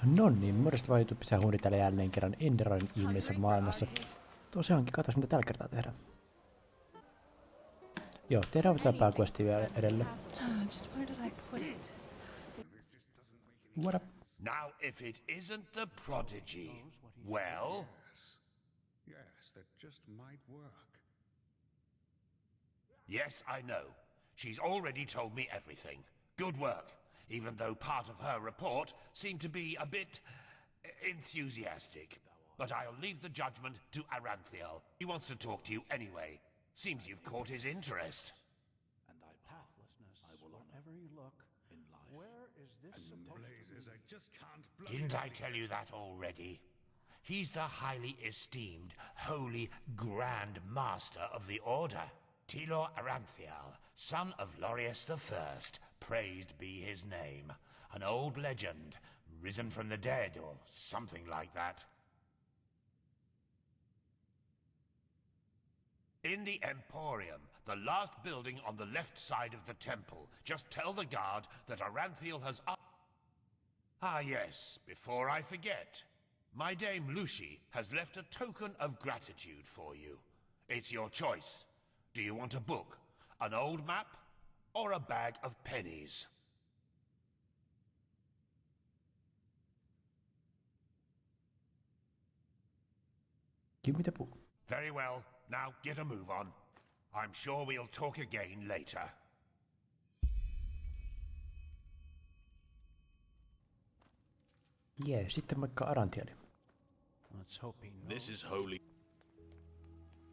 No niin, morjesta vaan YouTubessa Hunri täällä jälleen kerran Enderalin ihmeessä maailmassa. Tosiaankin, katsos mitä tällä kertaa tehdään. Joo, tehdään tätä pääquestia vielä edelleen. Just where did I put it? What up? Now, if it isn't the prodigy, well... Yes, that just might work. Yes, I know. She's already told me everything. Good work, even though part of her report seemed to be a bit enthusiastic. But I'll leave the judgment to Aranthiel. He wants to talk to you anyway. Seems you've caught his interest. And thy pathlessness, I will wherever you look in life. Where is this supposed Blazes, I just can't Didn't I tell you that already? He's the highly esteemed, holy, grand master of the Order. Tilor Aranthiel, son of Lorius the First, praised be his name. An old legend, risen from the dead, or something like that. In the Emporium, the last building on the left side of the temple. Just tell the guard that Aranthiel has... Ah yes, before I forget. My dame Lucy has left a token of gratitude for you. It's your choice. Do you want a book, an old map, or a bag of pennies? Give me the book. Very well. Now get a move on. I'm sure we'll talk again later. Jee, sitten vaikka Aranthieli. Let's hope he knows. This is holy.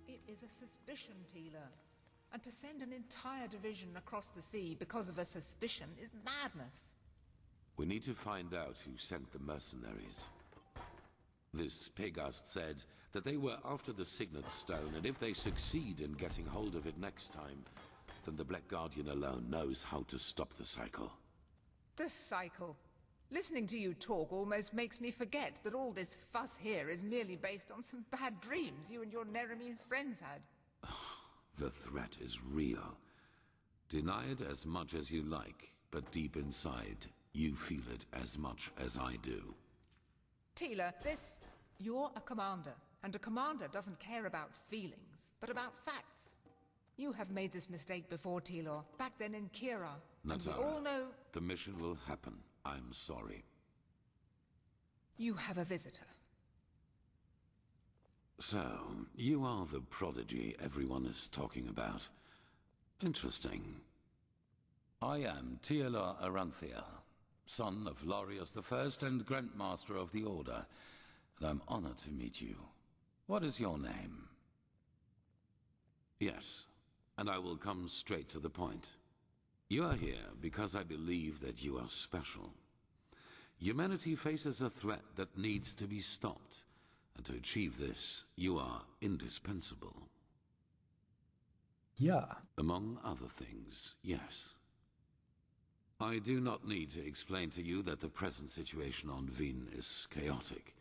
It is a suspicion, Teela. And to send an entire division across the sea because of a suspicion is madness. We need to find out who sent the mercenaries. This Pegast said that they were after the Signet Stone, and if they succeed in getting hold of it next time, then the Black Guardian alone knows how to stop the cycle. The cycle. Listening to you talk almost makes me forget that all this fuss here is merely based on some bad dreams you and your Neremese friends had. The threat is real. Deny it as much as you like, but deep inside, you feel it as much as I do. Teela, you're a commander, and a commander doesn't care about feelings, but about facts. You have made this mistake before, Teela, back then in Kira. And we all know... The mission will happen. I'm sorry. You have a visitor. So, you are the prodigy everyone is talking about. Interesting. I am Teela Aranthiel, son of Lorius the First and Grand Master of the Order, and I'm honored to meet you. What is your name? Yes, and I will come straight to the point. You are here because I believe that you are special. Humanity faces a threat that needs to be stopped, and to achieve this, you are indispensable. Yeah. Among other things, yes. I do not need to explain to you that the present situation on Vin is chaotic.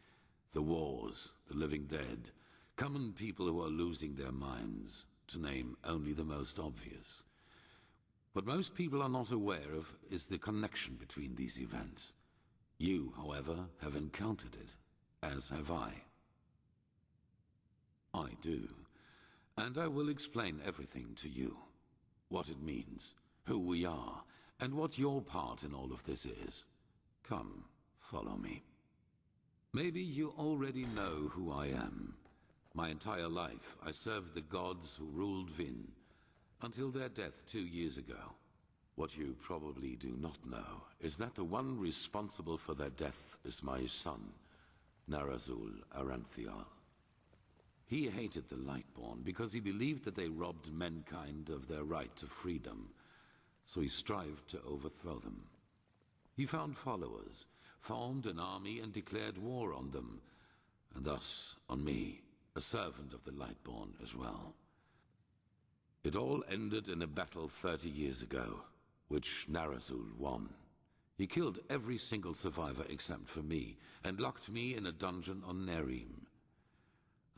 The wars, the living dead, common people who are losing their minds, to name only the most obvious. What most people are not aware of is the connection between these events. You, however, have encountered it, as have I. I do, and I will explain everything to you. What it means, who we are, and what your part in all of this is. Come, follow me. Maybe you already know who I am. My entire life, I served the gods who ruled Vin, until their death 2 years ago. What you probably do not know is that the one responsible for their death is my son, Narazul Aranthiel. He hated the Lightborn because he believed that they robbed mankind of their right to freedom, so he strived to overthrow them. He found followers, formed an army and declared war on them, and thus on me, a servant of the Lightborn as well. It all ended in a battle 30 years ago, which Narazul won. He killed every single survivor except for me, and locked me in a dungeon on Nerim.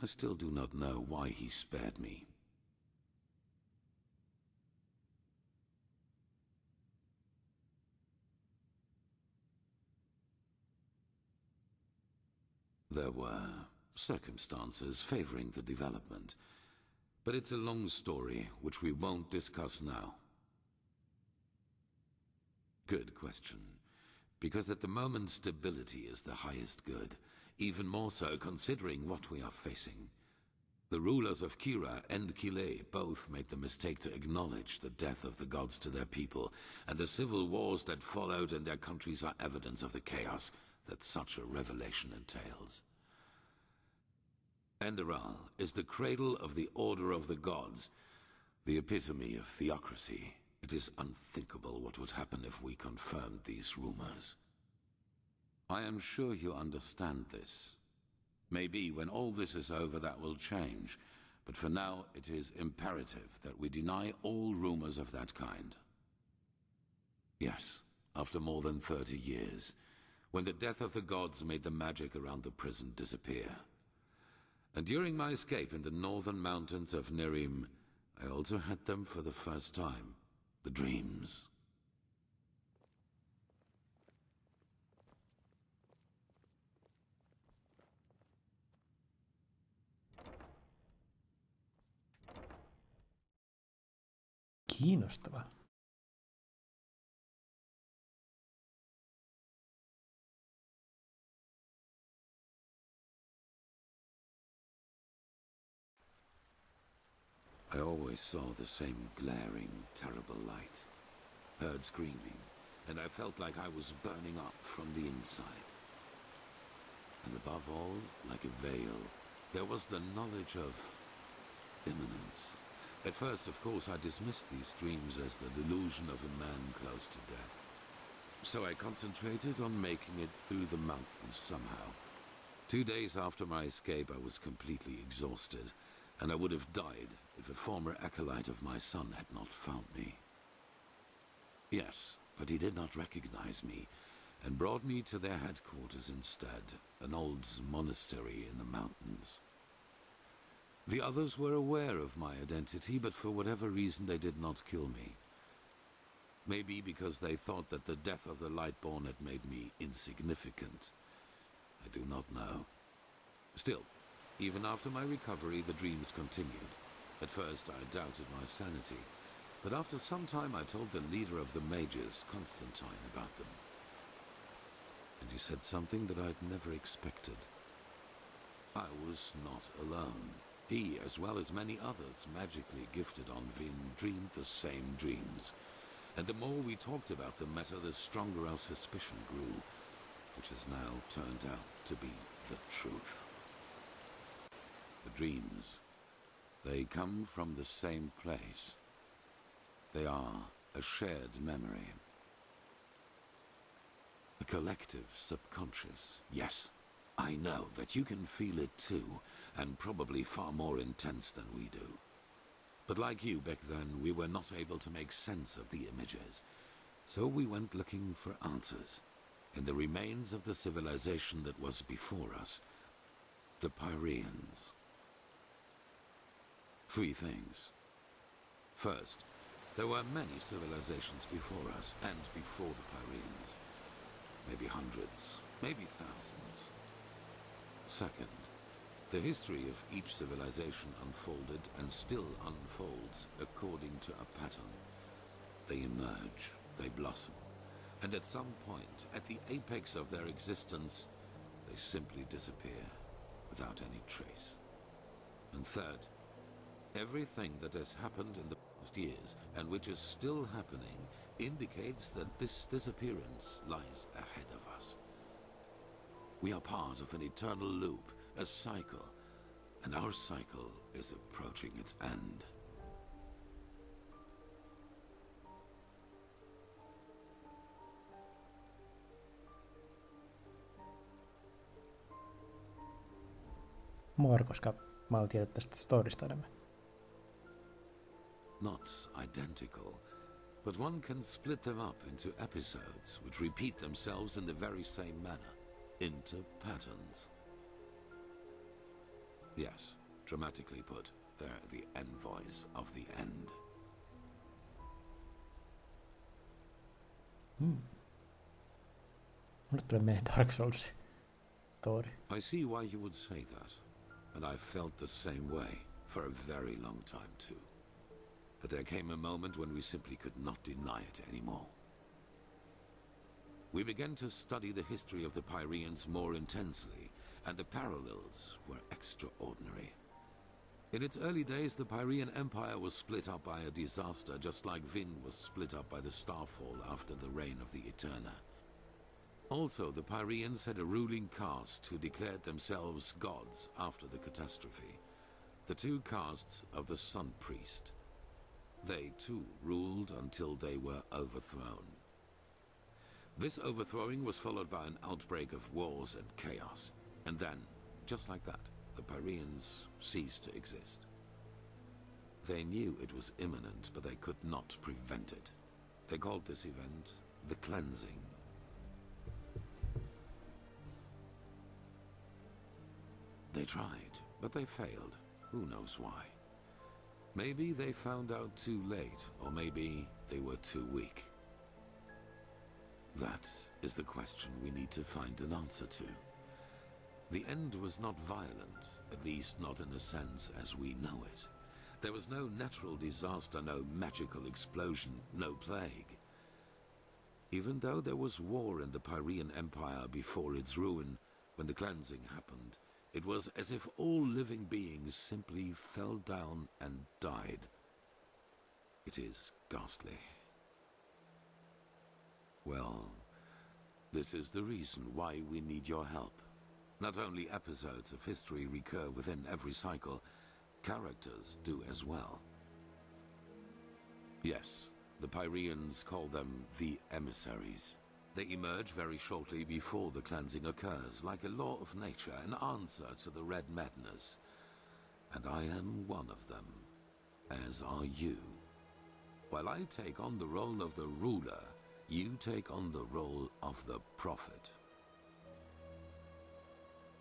I still do not know why he spared me. There were circumstances favoring the development, but it's a long story which we won't discuss now. Good question. Because at the moment stability is the highest good, even more so considering what we are facing. The rulers of Kira and Kile both made the mistake to acknowledge the death of the gods to their people, and the civil wars that followed in their countries are evidence of the chaos that such a revelation entails. Enderal is the cradle of the order of the gods, the epitome of theocracy. It is unthinkable what would happen if we confirmed these rumors. I am sure you understand this. Maybe when all this is over that will change, but for now it is imperative that we deny all rumors of that kind. Yes, after more than 30 years, when the death of the gods made the magic around the prison disappear. And during my escape in the northern mountains of Nerim, I also had them for the first time, the dreams. Kiinnostava. I always saw the same glaring, terrible light. Heard screaming, and I felt like I was burning up from the inside. And above all, like a veil, there was the knowledge of imminence. At first, of course, I dismissed these dreams as the delusion of a man close to death. So I concentrated on making it through the mountains somehow. 2 days after my escape, I was completely exhausted, and I would have died if a former acolyte of my son had not found me. Yes, but he did not recognize me, and brought me to their headquarters instead, an old monastery in the mountains. The others were aware of my identity, but for whatever reason they did not kill me. Maybe because they thought that the death of the Lightborn had made me insignificant. I do not know. Still, even after my recovery, the dreams continued. At first, I doubted my sanity, but after some time I told the leader of the mages, Constantine, about them. And he said something that I'd never expected. I was not alone. He, as well as many others magically gifted on Vin, dreamed the same dreams. And the more we talked about the matter, the stronger our suspicion grew, which has now turned out to be the truth. The dreams, they come from the same place. They are a shared memory. A collective subconscious, yes. I know that you can feel it too, and probably far more intense than we do. But like you back then, we were not able to make sense of the images. So we went looking for answers in the remains of the civilization that was before us, the Pyreans. 3 things. First, there were many civilizations before us and before the Pyreans. Maybe hundreds, maybe thousands. Second, the history of each civilization unfolded and still unfolds according to a pattern. They emerge, they blossom, and at some point, at the apex of their existence, they simply disappear without any trace. And third, everything that has happened in the past years, and which is still happening, indicates that this disappearance lies ahead of us. We are part of an eternal loop, a cycle, and our cycle is approaching its end. More, koska mä haluan tietää tästä storista enemmän. Not identical, but one can split them up into episodes which repeat themselves in the very same manner, into patterns. Yes, dramatically put, they're the envoys of the end. Mulle tulee meidän Dark Souls. Tori. I see why you would say that, and I've felt the same way for a very long time too. But there came a moment when we simply could not deny it anymore. We began to study the history of the Pyreans more intensely, and the parallels were extraordinary. In its early days, the Pyrean Empire was split up by a disaster, just like Vin was split up by the Starfall after the reign of the Eterna. Also, the Pyreans had a ruling caste who declared themselves gods after the catastrophe. The two castes of the Sun Priest. They too ruled until they were overthrown. This overthrowing was followed by an outbreak of wars and chaos. And then, just like that, the Pyreans ceased to exist. They knew it was imminent, but they could not prevent it. They called this event the Cleansing. They tried, but they failed. Who knows why? Maybe they found out too late, or maybe they were too weak. That is the question we need to find an answer to. The end was not violent, at least not in a sense as we know it. There was no natural disaster, no magical explosion, no plague. Even though there was war in the Pyrean Empire before its ruin, when the cleansing happened, it was as if all living beings simply fell down and died. It is ghastly. Well, this is the reason why we need your help. Not only episodes of history recur within every cycle, characters do as well. Yes, the Pyreans call them the emissaries. They emerge very shortly before the cleansing occurs, like a law of nature, an answer to the Red Madness. And I am one of them, as are you. While I take on the role of the ruler, you take on the role of the prophet.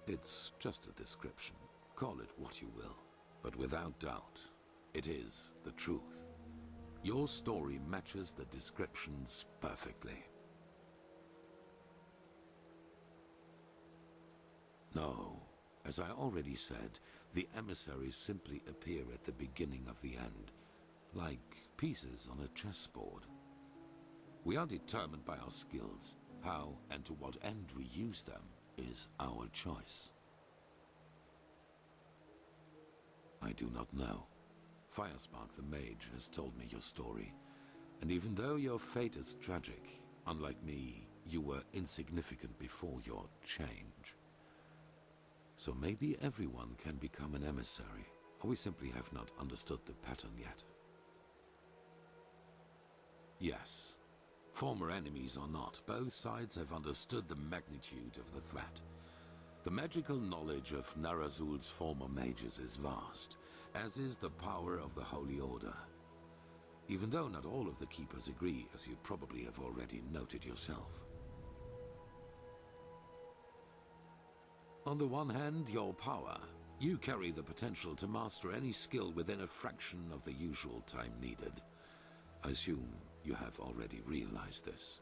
It's just a description. Call it what you will. But without doubt, it is the truth. Your story matches the descriptions perfectly. No, as I already said, the emissaries simply appear at the beginning of the end, like pieces on a chessboard. We are determined by our skills. How and to what end we use them is our choice. I do not know. Firespark the Mage has told me your story, and even though your fate is tragic, unlike me, you were insignificant before your change. So maybe everyone can become an emissary, or we simply have not understood the pattern yet. Yes. Former enemies or not, both sides have understood the magnitude of the threat. The magical knowledge of Narazul's former mages is vast, as is the power of the Holy Order. Even though not all of the Keepers agree, as you probably have already noted yourself. On the one hand, your power. You carry the potential to master any skill within a fraction of the usual time needed. I assume you have already realized this.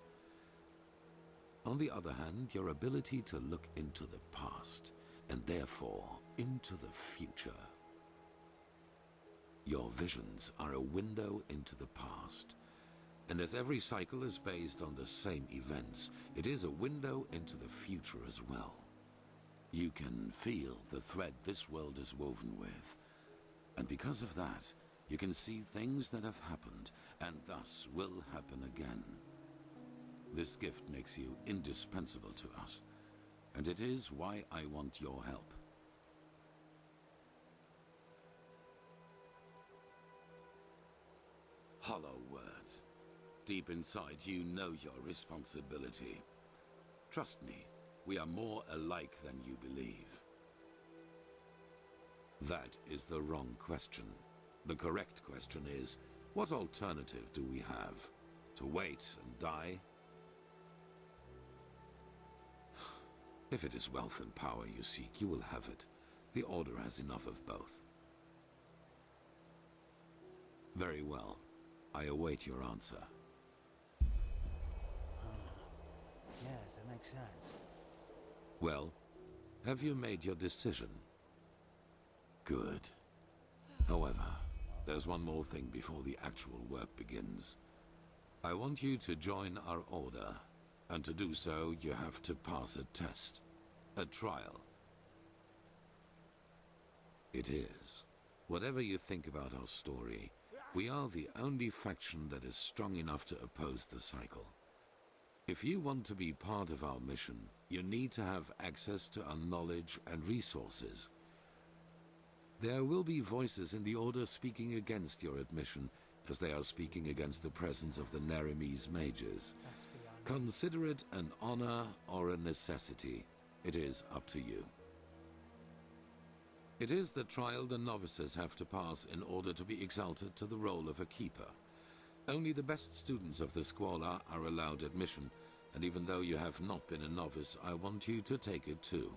On the other hand, your ability to look into the past, and therefore into the future. Your visions are a window into the past, and as every cycle is based on the same events, it is a window into the future as well. You can feel the thread this world is woven with, and because of that, you can see things that have happened, and thus will happen again. This gift makes you indispensable to us, and it is why I want your help. Hollow words. Deep inside, you know your responsibility. Trust me, we are more alike than you believe. That is the wrong question. The correct question is, what alternative do we have? To wait and die? If it is wealth and power you seek, you will have it. The Order has enough of both. Very well. I await your answer. Yes, that makes sense. Well, Have you made your decision? Good. However, there's one more thing before the actual work begins. I want you to join our order, and to do so, you have to pass a test. A trial. It is. Whatever you think about our story, we are the only faction that is strong enough to oppose the cycle. If you want to be part of our mission, you need to have access to our knowledge and resources. There will be voices in the Order speaking against your admission, as they are speaking against the presence of the Nerimese mages. Consider it an honor or a necessity. It is up to you. It is the trial the novices have to pass in order to be exalted to the role of a keeper. Only the best students of the Squalor are allowed admission, and even though you have not been a novice, I want you to take it too.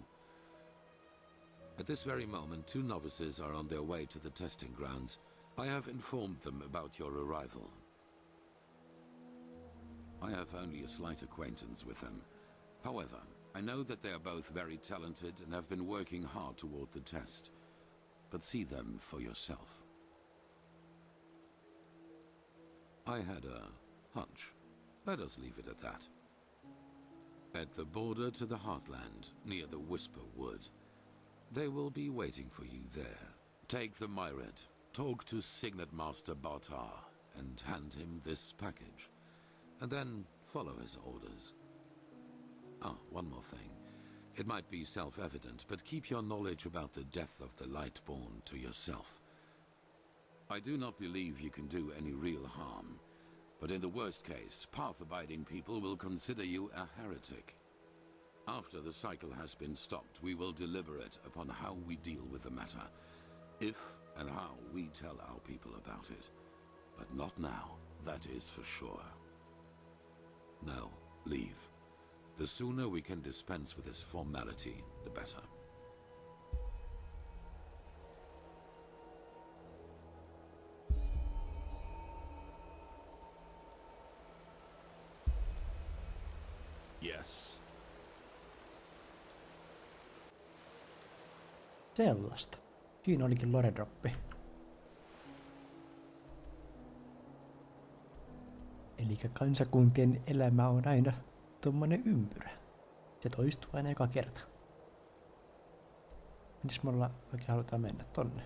At this very moment, 2 novices are on their way to the testing grounds. I have informed them about your arrival. I have only a slight acquaintance with them. However, I know that they are both very talented and have been working hard toward the test. But see them for yourself. I had a hunch. Let us leave it at that. At the border to the Heartland, near the Whisper Wood, they will be waiting for you there. Take the Myret, talk to Signet Master Bartar, and hand him this package. And then follow his orders. Ah, one more thing. It might be self-evident, but keep your knowledge about the death of the Lightborn to yourself. I do not believe you can do any real harm, but in the worst case, path-abiding people will consider you a heretic. After the cycle has been stopped, we will deliberate upon how we deal with the matter, if and how we tell our people about it. But not now, that is for sure. Now, leave. The sooner we can dispense with this formality, the better. Yes. Sellaista. Siinä olikin lore-droppi. Elikkä kansakuntien elämä on aina tommonen ympyrä. Se toistuu aina joka kerta. Mites me oikein halutaan mennä tonne?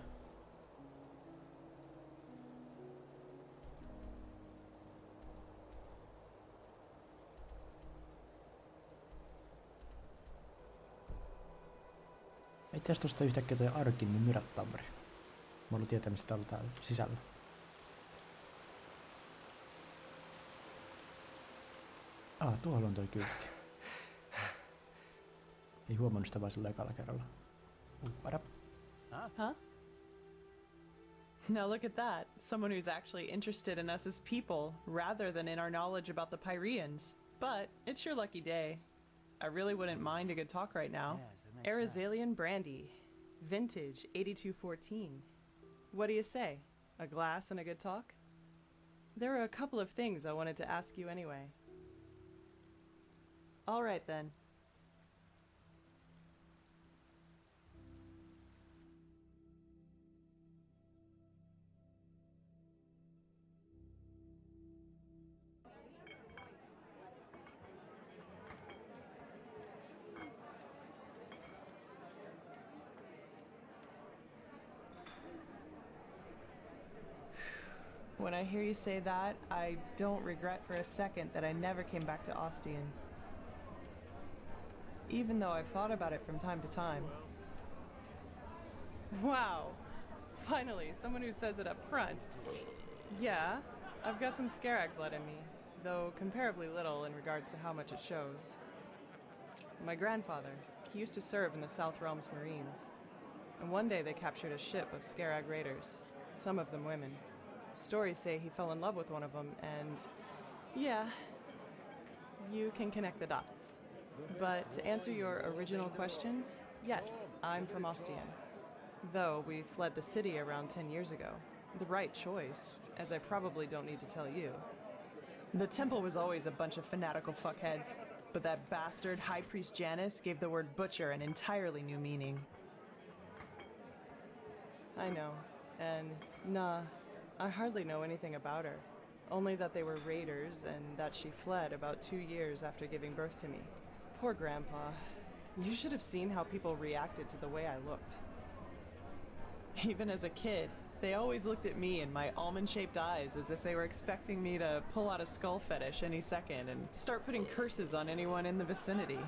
Itse asiassa tosta yhtäkkiä toi Arkin niin Myrattamri. Mä haluan tietää mistä täällä täällä sisällä. Tuolla on toi kyltti. Ei huomannut sitä vaan sillä ekalla kerralla. Huh? Now look at that. Someone who's actually interested in us as people, rather than in our knowledge about the Pyreans. But it's your lucky day. I really wouldn't mind a good talk right now. Arizalian brandy. Vintage 8214. What do you say? A glass and a good talk? There are a couple of things I wanted to ask you anyway. All right then. When I hear you say that, I don't regret for a second that I never came back to Ostian. Even though I've thought about it from time to time. Wow! Finally, someone who says it up front. Yeah, I've got some Scarag blood in me, though comparably little in regards to how much it shows. My grandfather, he used to serve in the South Realms Marines. And one day they captured a ship of Scarag raiders, some of them women. Stories say he fell in love with one of them, and yeah, you can connect the dots. But to answer your original question, yes, I'm from Ostian. Though we fled the city around 10 years ago. The right choice, as I probably don't need to tell you. The temple was always a bunch of fanatical fuckheads. But that bastard High Priest Janus gave the word butcher an entirely new meaning. I know, and nah, I hardly know anything about her. Only that they were raiders and that she fled about 2 years after giving birth to me. Poor Grandpa. You should have seen how people reacted to the way I looked. Even as a kid, they always looked at me and my almond-shaped eyes as if they were expecting me to pull out a skull fetish any second and start putting curses on anyone in the vicinity.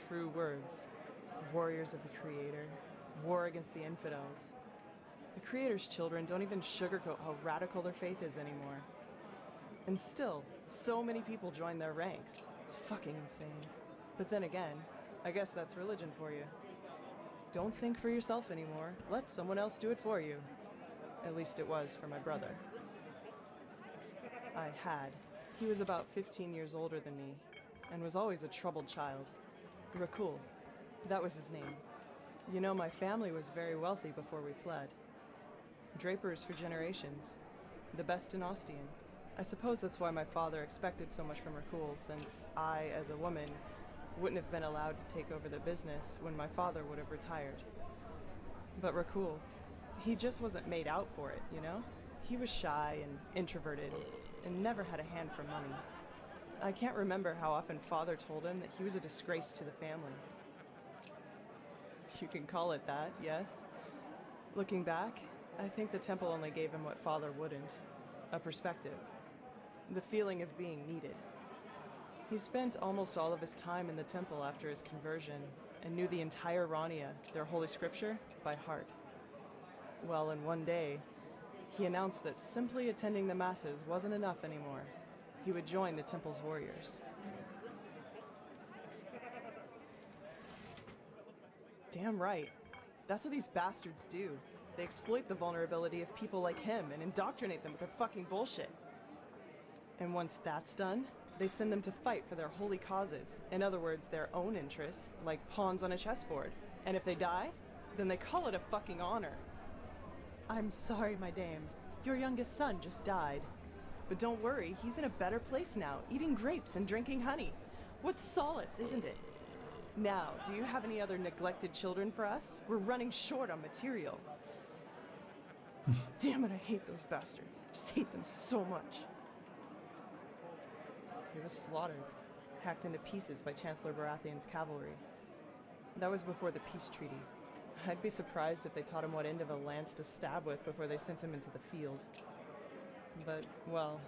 True words. Warriors of the Creator. War against the infidels. The Creator's children don't even sugarcoat how radical their faith is anymore. And still, so many people join their ranks. It's fucking insane. But then again, I guess that's religion for you. Don't think for yourself anymore. Let someone else do it for you. At least it was for my brother. I had. He was about 15 years older than me, and was always a troubled child. Rakul. That was his name. You know, my family was very wealthy before we fled. Drapers for generations. The best in Ostian. I suppose that's why my father expected so much from Rakul, since I, as a woman, wouldn't have been allowed to take over the business when my father would have retired. But Rakul, he just wasn't made out for it, you know? He was shy and introverted, and never had a hand for money. I can't remember how often father told him that he was a disgrace to the family. You can call it that, yes. Looking back, I think the temple only gave him what father wouldn't. A perspective. The feeling of being needed. He spent almost all of his time in the temple after his conversion, and knew the entire Rania, their holy scripture, by heart. Well, in one day, he announced that simply attending the masses wasn't enough anymore. He would join the temple's warriors. Damn right. That's what these bastards do. They exploit the vulnerability of people like him and indoctrinate them with their fucking bullshit. And once that's done, they send them to fight for their holy causes. In other words, their own interests, like pawns on a chessboard. And if they die, then they call it a fucking honor. I'm sorry, my dame. Your youngest son just died. But don't worry, he's in a better place now, eating grapes and drinking honey. What solace, isn't it? Now, do you have any other neglected children for us? We're running short on material. Damn it, I hate those bastards. I just hate them so much. He was slaughtered, hacked into pieces by Chancellor Baratheon's cavalry. That was before the peace treaty. I'd be surprised if they taught him what end of a lance to stab with before they sent him into the field. But, well,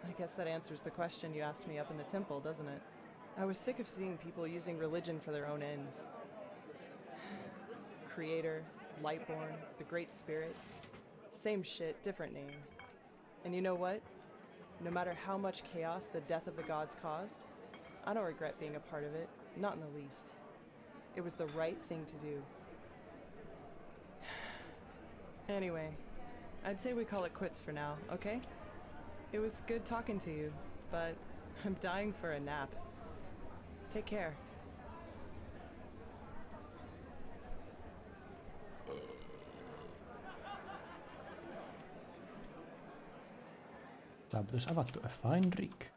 I guess that answers the question you asked me up in the temple, doesn't it? I was sick of seeing people using religion for their own ends. Creator, Lightborn, the Great Spirit. Same shit, different name. And you know what? No matter how much chaos the death of the gods caused, I don't regret being a part of it, not in the least. It was the right thing to do. Anyway, I'd say we call it quits for now, okay? It was good talking to you, but I'm dying for a nap. Take care. Saavutus avattu. A fine drink.